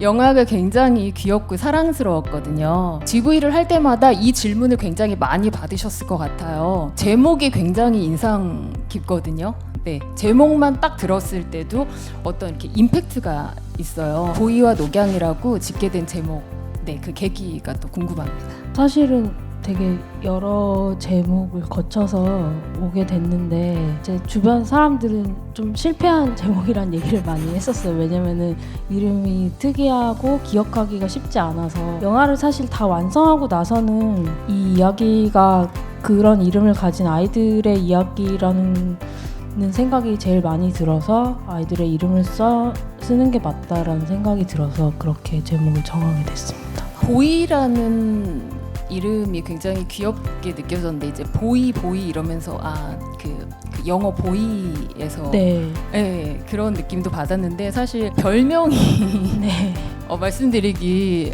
영화가 굉장히 귀엽고 사랑스러웠거든요. GV를 할 때마다 이 질문을 굉장히 많이 받으셨을 것 같아요. 제목이 굉장히 인상 깊거든요. 네, 제목만 딱 들었을 때도 어떤 이렇게 임팩트가 있어요. 보이와 녹양이라고 짓게 된 제목, 네, 그 계기가 또 궁금합니다. 사실은 되게 여러 제목을 거쳐서 오게 됐는데 제 주변 사람들은 좀 실패한 제목이란 얘기를 많이 했었어요. 왜냐면은 이름이 특이하고 기억하기가 쉽지 않아서 영화를 사실 다 완성하고 나서는 이 이야기가 그런 이름을 가진 아이들의 이야기라는 생각이 제일 많이 들어서 아이들의 이름을 쓰는 게 맞다라는 생각이 들어서 그렇게 제목을 정하게 됐습니다. 보이라는 이름이 굉장히 귀엽게 느껴졌는데 이제 보이 이러면서 그 영어 보이에서 네. 네, 그런 느낌도 받았는데 사실 별명이 네. 말씀드리기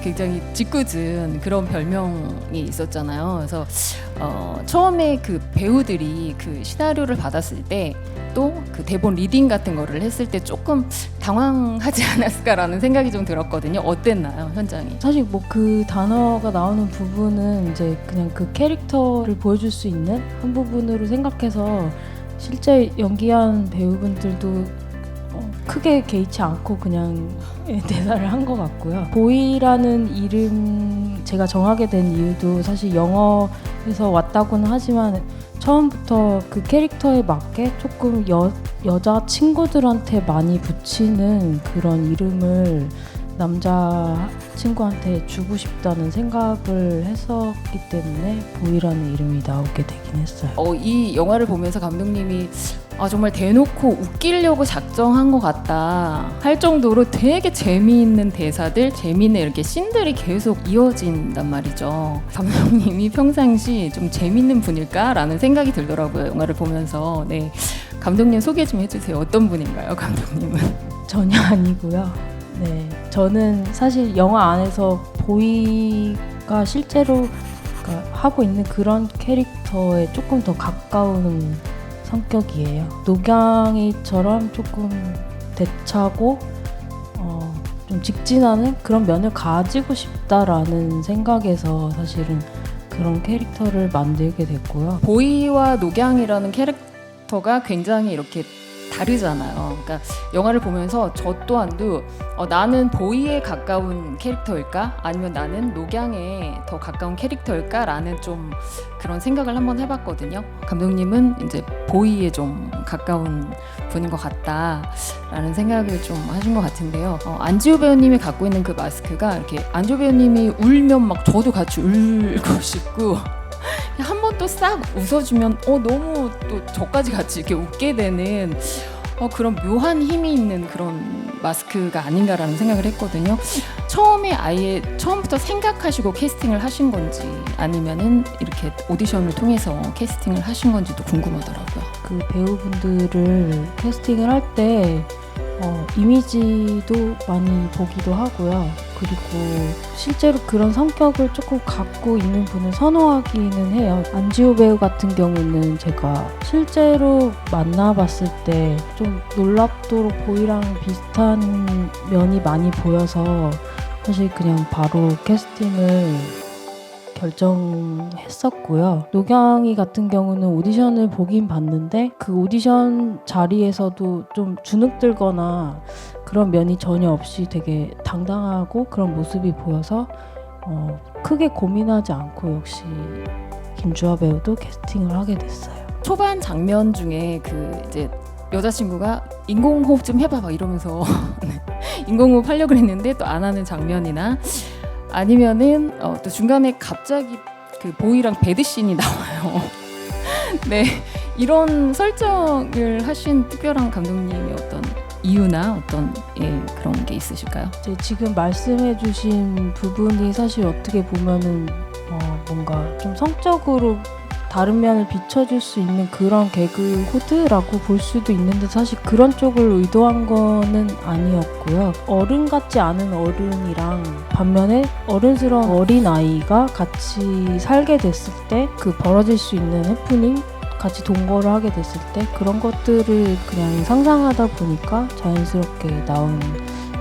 굉장히 짓궂은 그런 별명이 있었잖아요. 그래서 처음에 그 배우들이 그 시나리오를 받았을 때 또 그 대본 리딩 같은 거를 했을 때 조금 당황하지 않았을까라는 생각이 좀 들었거든요. 어땠나요, 현장이? 사실 뭐 그 단어가 나오는 부분은 이제 그냥 그 캐릭터를 보여줄 수 있는 한 부분으로 생각해서 실제 연기한 배우분들도 크게 개의치 않고 그냥 대사를 한 것 같고요. 보이라는 이름 제가 정하게 된 이유도 사실 영어에서 왔다고는 하지만 처음부터 그 캐릭터에 맞게 조금 여자 친구들한테 많이 붙이는 그런 이름을 남자 친구한테 주고 싶다는 생각을 했었기 때문에 보이라는 이름이 나오게 되긴 했어요. 이 영화를 보면서 감독님이 정말 대놓고 웃기려고 작정한 것 같다 할 정도로 되게 재미있는 대사들, 재미있는 이렇게 씬들이 계속 이어진단 말이죠. 감독님이 평상시 좀 재미있는 분일까라는 생각이 들더라고요. 영화를 보면서. 네, 감독님 소개 좀 해주세요. 어떤 분인가요, 감독님은? 전혀 아니고요. 네, 저는 사실 영화 안에서 보이가 실제로 하고 있는 그런 캐릭터에 조금 더 가까운 성격이에요. 녹양이처럼 조금 대차고 좀 직진하는 그런 면을 가지고 싶다라는 생각에서 사실은 그런 캐릭터를 만들게 됐고요. 보이와 녹양이라는 캐릭터가 굉장히 이렇게 다르잖아요. 그러니까 영화를 보면서 저 또한도 나는 보이에 가까운 캐릭터일까? 아니면 나는 녹양에 더 가까운 캐릭터일까? 라는 좀 그런 생각을 한번 해봤거든요. 감독님은 이제 보이에 좀 가까운 분인 것 같다라는 생각을 좀 하신 것 같은데요. 안지호 배우님이 갖고 있는 그 마스크가 이렇게 안지호 배우님이 울면 막 저도 같이 울고 싶고 한 번 또 싹 웃어주면 너무 또 저까지 같이 이렇게 웃게 되는 그런 묘한 힘이 있는 그런 마스크가 아닌가라는 생각을 했거든요. 처음에 아예 처음부터 생각하시고 캐스팅을 하신 건지 아니면은 이렇게 오디션을 통해서 캐스팅을 하신 건지도 궁금하더라고요. 그 배우분들을 캐스팅을 할 때 이미지도 많이 보기도 하고요. 그리고 실제로 그런 성격을 조금 갖고 있는 분을 선호하기는 해요. 안지호 배우 같은 경우는 제가 실제로 만나봤을 때 좀 놀랍도록 보이랑 비슷한 면이 많이 보여서 사실 그냥 바로 캐스팅을 결정했었고요. 녹양이 같은 경우는 오디션을 보긴 봤는데 그 오디션 자리에서도 좀 주눅들거나 그런 면이 전혀 없이 되게 당당하고 그런 모습이 보여서 크게 고민하지 않고 역시 김주하 배우도 캐스팅을 하게 됐어요. 초반 장면 중에 그 이제 여자친구가 인공호흡 좀 해봐 막 이러면서 인공호흡 하려고 했는데 또 안 하는 장면이나 아니면은 또 중간에 갑자기 그 보이랑 배드씬이 나와요. 네, 이런 설정을 하신 특별한 감독님의 어떤 이유나 어떤 그런 게 있으실까요? 지금 말씀해주신 부분이 사실 어떻게 보면은 뭔가 좀 성적으로 다른 면을 비춰줄 수 있는 그런 개그 코드라고 볼 수도 있는데 사실 그런 쪽을 의도한 거는 아니었고요. 어른 같지 않은 어른이랑 반면에 어른스러운 어린아이가 같이 살게 됐을 때 그 벌어질 수 있는 해프닝, 같이 동거를 하게 됐을 때 그런 것들을 그냥 상상하다 보니까 자연스럽게 나온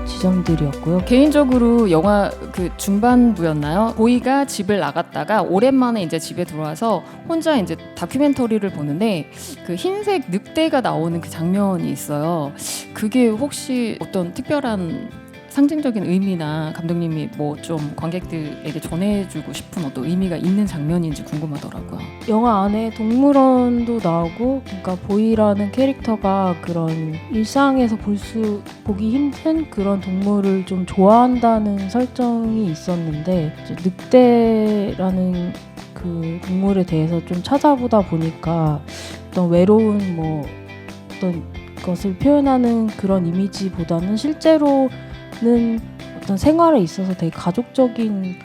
지점들이었고요. 개인적으로 영화 그 중반부였나요? 보이가 집을 나갔다가 오랜만에 이제 집에 들어와서 혼자 이제 다큐멘터리를 보는데 그 흰색 늑대가 나오는 그 장면이 있어요. 그게 혹시 어떤 특별한 상징적인 의미나 감독님이 뭐 좀 관객들에게 전해주고 싶은 어떤 의미가 있는 장면인지 궁금하더라고요. 영화 안에 동물원도 나오고, 그러니까 보이라는 캐릭터가 그런 일상에서 보기 힘든 그런 동물을 좀 좋아한다는 설정이 있었는데, 이제 늑대라는 그 동물에 대해서 좀 찾아보다 보니까 어떤 외로운 뭐 어떤 것을 표현하는 그런 이미지보다는 실제로는 어떤 생활에 있어서 되게 가족적인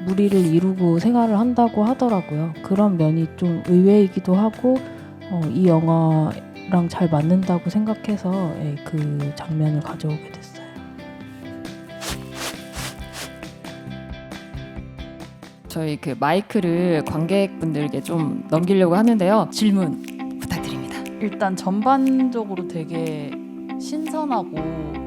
무리를 이루고 생활을 한다고 하더라고요. 그런 면이 좀 의외이기도 하고 이 영화랑 잘 맞는다고 생각해서 그 장면을 가져오게 됐어요. 저희 그 마이크를 관객분들께 좀 넘기려고 하는데요. 질문 부탁드립니다. 일단 전반적으로 되게 신선하고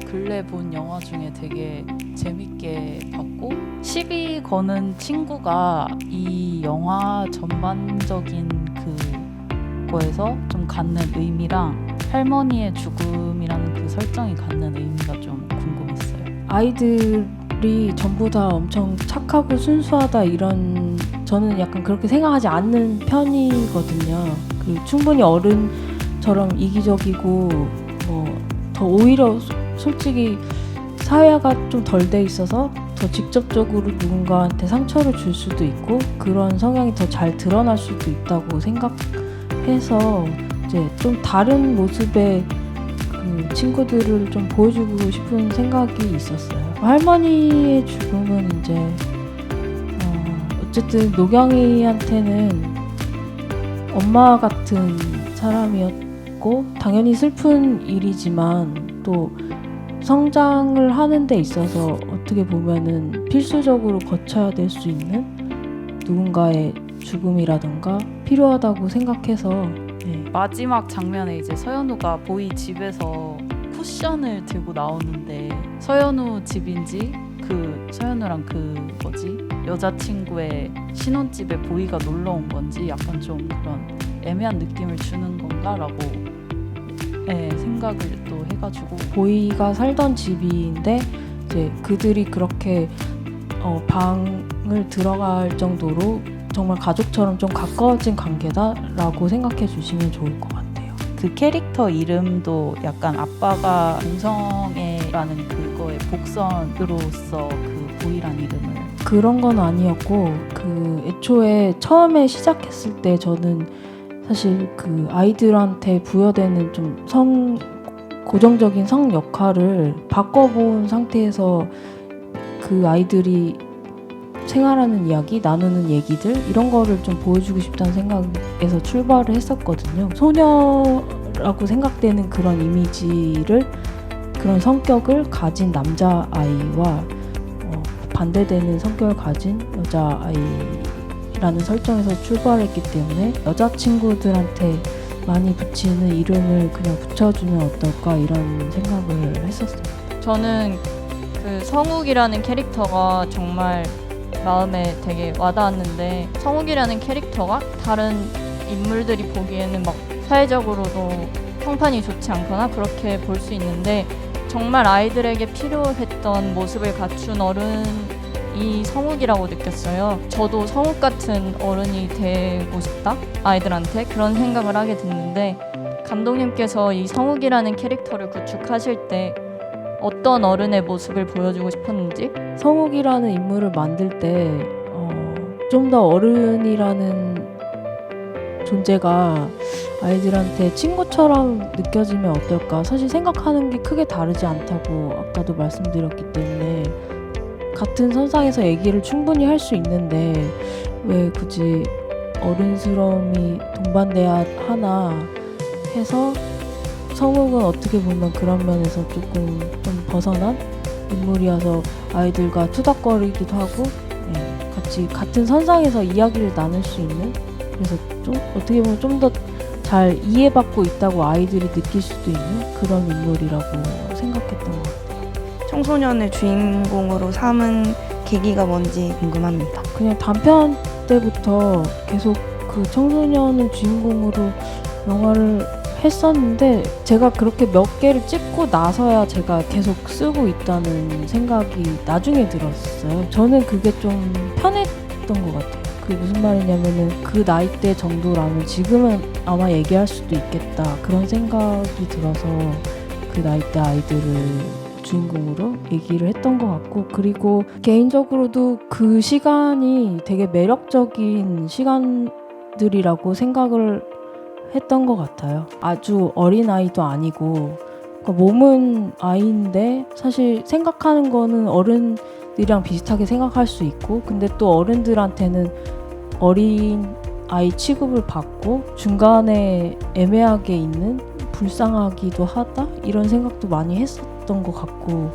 근래 본 영화 중에 되게 재밌게 봤고, 시비 거는 친구가 이 영화 전반적인 그거에서 좀 갖는 의미랑 할머니의 죽음이라는 그 설정이 갖는 의미가 좀 궁금했어요. 아이들이 전부 다 엄청 착하고 순수하다 이런, 저는 약간 그렇게 생각하지 않는 편이거든요. 충분히 어른처럼 이기적이고 뭐 더 오히려 솔직히 사회화가 좀 덜 돼 있어서 더 직접적으로 누군가한테 상처를 줄 수도 있고 그런 성향이 더 잘 드러날 수도 있다고 생각해서 이제 좀 다른 모습의 그 친구들을 좀 보여주고 싶은 생각이 있었어요. 할머니의 죽음은 이제 어쨌든 노경이한테는 엄마 같은 사람이었고, 당연히 슬픈 일이지만 또 성장을 하는 데 있어서 어떻게 보면은 필수적으로 거쳐야 될 수 있는 누군가의 죽음이라던가 필요하다고 생각해서 마지막 장면에 이제 서현우가 보이 집에서 쿠션을 들고 나오는데 서현우 집인지 그 서현우랑 그 여자친구의 신혼집에 보이가 놀러 온 건지 약간 좀 그런 애매한 느낌을 주는 건가라고 생각을 또 해가지고, 보이가 살던 집인데 이제 그들이 그렇게 방을 들어갈 정도로 정말 가족처럼 좀 가까워진 관계다라고 생각해 주시면 좋을 것 같아요. 그 캐릭터 이름도 약간 아빠가 동성애라는 그거의 복선으로서 그 보이란 이름을 그런 건 아니었고, 애초에 처음에 시작했을 때 저는 사실 그 아이들한테 부여되는 좀 고정적인 성 역할을 바꿔본 상태에서 그 아이들이 생활하는 이야기, 나누는 얘기들 이런 거를 좀 보여주고 싶다는 생각에서 출발을 했었거든요. 소녀라고 생각되는 그런 이미지를, 그런 성격을 가진 남자아이와 반대되는 성격을 가진 여자아이라는 설정에서 출발했기 때문에 여자친구들한테 많이 붙이는 이름을 그냥 붙여주면 어떨까 이런 생각을 했었어요. 저는 그 성욱이라는 캐릭터가 정말 마음에 되게 와닿았는데, 성욱이라는 캐릭터가 다른 인물들이 보기에는 막 사회적으로도 평판이 좋지 않거나 그렇게 볼 수 있는데, 정말 아이들에게 필요했던 모습을 갖춘 어른이 성욱이라고 느꼈어요. 저도 성욱 같은 어른이 되고 싶다, 아이들한테 그런 생각을 하게 됐는데, 감독님께서 이 성욱이라는 캐릭터를 구축하실 때 어떤 어른의 모습을 보여주고 싶었는지. 성욱이라는 인물을 만들 때 좀 더 어른이라는 존재가 아이들한테 친구처럼 느껴지면 어떨까. 사실 생각하는 게 크게 다르지 않다고 아까도 말씀드렸기 때문에 같은 선상에서 얘기를 충분히 할 수 있는데 왜 굳이 어른스러움이 동반돼야 하나 해서, 성욱은 어떻게 보면 그런 면에서 조금 좀 벗어난 인물이어서 아이들과 투닥거리기도 하고 같이 같은 선상에서 이야기를 나눌 수 있는, 그래서 좀 어떻게 보면 좀 더 잘 이해받고 있다고 아이들이 느낄 수도 있는 그런 인물이라고 생각했던 것 같아요. 청소년을 주인공으로 삼은 계기가 뭔지 궁금합니다. 그냥 단편 때부터 계속 그 청소년을 주인공으로 영화를 했었는데 제가 그렇게 몇 개를 찍고 나서야 제가 계속 쓰고 있다는 생각이 나중에 들었어요. 저는 그게 좀 편했던 것 같아요. 그게 무슨 말이냐면은 그 나이대 정도라면 지금은 아마 얘기할 수도 있겠다 그런 생각이 들어서 그 나이대 아이들을 주인공으로 얘기를 했던 것 같고, 그리고 개인적으로도 그 시간이 되게 매력적인 시간들이라고 생각을 했던 것 같아요. 아주 어린 아이도 아니고, 그러니까 몸은 아이인데 사실 생각하는 거는 어른들이랑 비슷하게 생각할 수 있고, 근데 또 어른들한테는 어린 아이 취급을 받고 중간에 애매하게 있는, 불쌍하기도 하다 이런 생각도 많이 했었던 것 같고,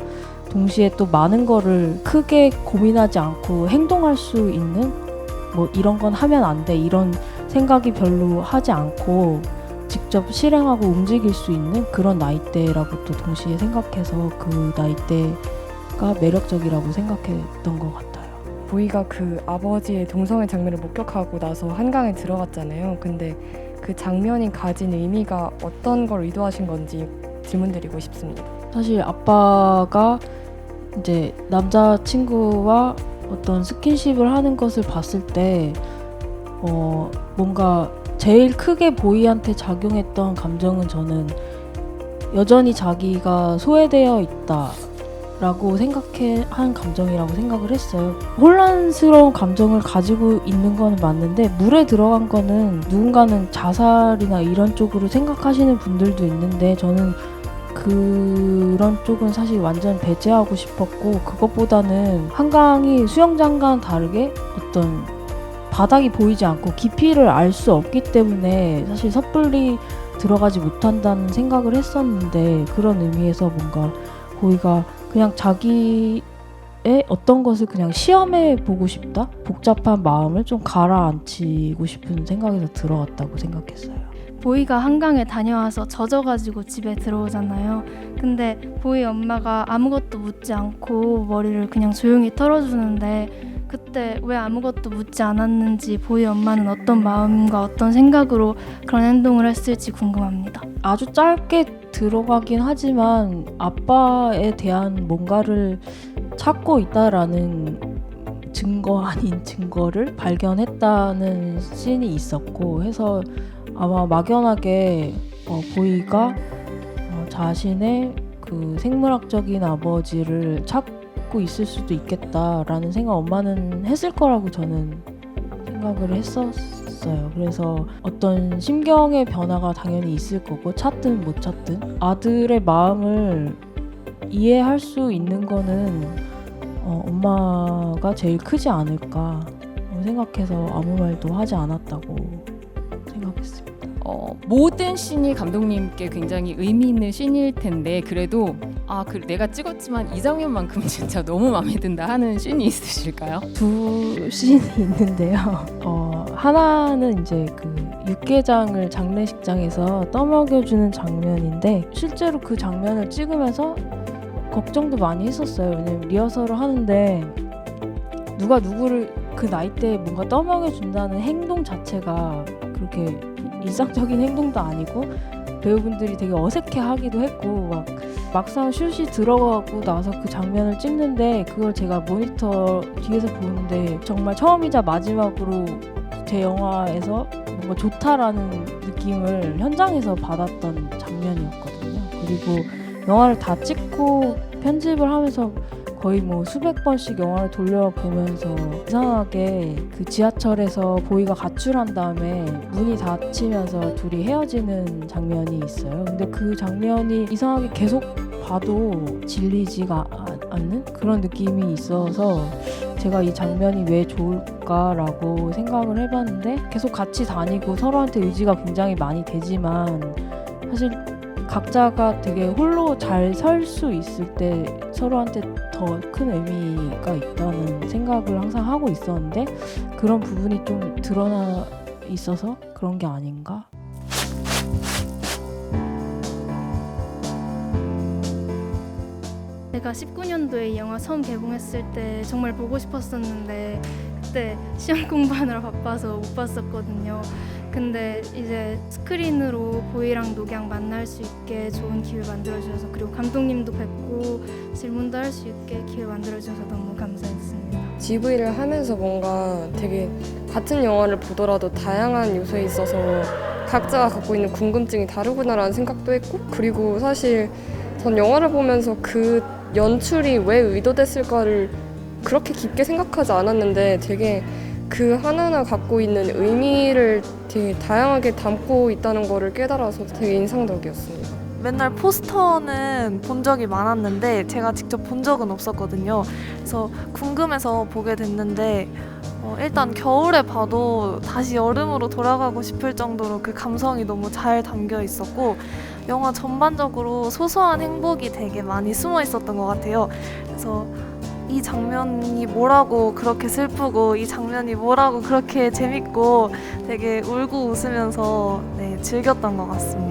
동시에 또 많은 거를 크게 고민하지 않고 행동할 수 있는, 뭐 이런 건 하면 안 돼 이런 생각이 별로 하지 않고 직접 실행하고 움직일 수 있는 그런 나이대라고 또 동시에 생각해서 그 나이대가 매력적이라고 생각했던 것 같아요. 보이가 그 아버지의 동성애 장면을 목격하고 나서 한강에 들어갔잖아요. 근데 그 장면이 가진 의미가 어떤 걸 의도하신 건지 질문드리고 싶습니다. 사실 아빠가 이제 남자친구와 어떤 스킨십을 하는 것을 봤을 때 뭔가 제일 크게 보이한테 작용했던 감정은 저는 여전히 자기가 소외되어 있다라고 한 감정이라고 생각을 했어요. 혼란스러운 감정을 가지고 있는 건 맞는데 물에 들어간 거는 누군가는 자살이나 이런 쪽으로 생각하시는 분들도 있는데 저는 그런 쪽은 사실 완전 배제하고 싶었고, 그것보다는 한강이 수영장과는 다르게 어떤 바닥이 보이지 않고 깊이를 알 수 없기 때문에 사실 섣불리 들어가지 못한다는 생각을 했었는데, 그런 의미에서 뭔가 보이가 그냥 자기의 어떤 것을 그냥 시험해 보고 싶다? 복잡한 마음을 좀 가라앉히고 싶은 생각에서 들어왔다고 생각했어요. 보이가 한강에 다녀와서 젖어가지고 집에 들어오잖아요. 근데 보이 엄마가 아무것도 묻지 않고 머리를 그냥 조용히 털어주는데 그때 왜 아무것도 묻지 않았는지 보이 엄마는 어떤 마음과 어떤 생각으로 그런 행동을 했을지 궁금합니다. 아주 짧게 들어가긴 하지만 아빠에 대한 뭔가를 찾고 있다라는 증거 아닌 증거를 발견했다는 씬이 있었고 해서 아마 막연하게 보이가 자신의 그 생물학적인 아버지를 찾고 있을 수도 있겠다라는 생각 엄마는 했을 거라고 저는 생각을 했었어요. 그래서 어떤 심경의 변화가 당연히 있을 거고 찾든 못 찾든 아들의 마음을 이해할 수 있는 거는 엄마가 제일 크지 않을까 생각해서 아무 말도 하지 않았다고 생각했습니다. 모든 씬이 감독님께 굉장히 의미 있는 씬일 텐데 그래도 내가 찍었지만 이 장면만큼 진짜 너무 마음에 든다 하는 씬이 있으실까요? 두 씬이 있는데요. 하나는 이제 그 육개장을 장례식장에서 떠먹여주는 장면인데 실제로 그 장면을 찍으면서 걱정도 많이 했었어요. 왜냐면 리허설을 하는데 누가 누구를 그 나이대에 뭔가 떠먹여준다는 행동 자체가 그렇게 일상적인 행동도 아니고 배우분들이 되게 어색해하기도 했고 막상 슛이 들어가고 나서 그 장면을 찍는데 그걸 제가 모니터 뒤에서 보는데 정말 처음이자 마지막으로 제 영화에서 뭔가 좋다라는 느낌을 현장에서 받았던 장면이었거든요. 그리고 영화를 다 찍고 편집을 하면서 거의 뭐 수백 번씩 영화를 돌려보면서 이상하게 그 지하철에서 보이가 가출한 다음에 문이 닫히면서 둘이 헤어지는 장면이 있어요. 근데 그 장면이 이상하게 계속 봐도 질리지가 않는 그런 느낌이 있어서 제가 이 장면이 왜 좋을까라고 생각을 해봤는데 계속 같이 다니고 서로한테 의지가 굉장히 많이 되지만 사실 각자가 되게 홀로 잘 설 수 있을 때 서로한테 더 큰 의미가 있다는 생각을 항상 하고 있었는데 그런 부분이 좀 드러나 있어서 그런 게 아닌가? 제가 19년도에 이 영화 처음 개봉했을 때 정말 보고 싶었었는데 그때 시험 공부하느라 바빠서 못 봤었거든요. 근데 이제 스크린으로 보이랑 녹양 만날 수 있게 좋은 기회 만들어주셔서, 그리고 감독님도 뵙고 질문도 할 수 있게 기회 만들어주셔서 너무 감사했습니다. GV를 하면서 뭔가 되게 같은 영화를 보더라도 다양한 요소에 있어서 각자가 갖고 있는 궁금증이 다르구나라는 생각도 했고, 그리고 사실 전 영화를 보면서 그 연출이 왜 의도됐을까를 그렇게 깊게 생각하지 않았는데 되게 그 하나하나 갖고 있는 의미를 되게 다양하게 담고 있다는 거를 깨달아서 되게 인상적이었습니다. 맨날 포스터는 본 적이 많았는데 제가 직접 본 적은 없었거든요. 그래서 궁금해서 보게 됐는데 일단 겨울에 봐도 다시 여름으로 돌아가고 싶을 정도로 그 감성이 너무 잘 담겨 있었고, 영화 전반적으로 소소한 행복이 되게 많이 숨어 있었던 것 같아요. 그래서 이 장면이 뭐라고 그렇게 슬프고 이 장면이 뭐라고 그렇게 재밌고 되게 울고 웃으면서 즐겼던 것 같습니다.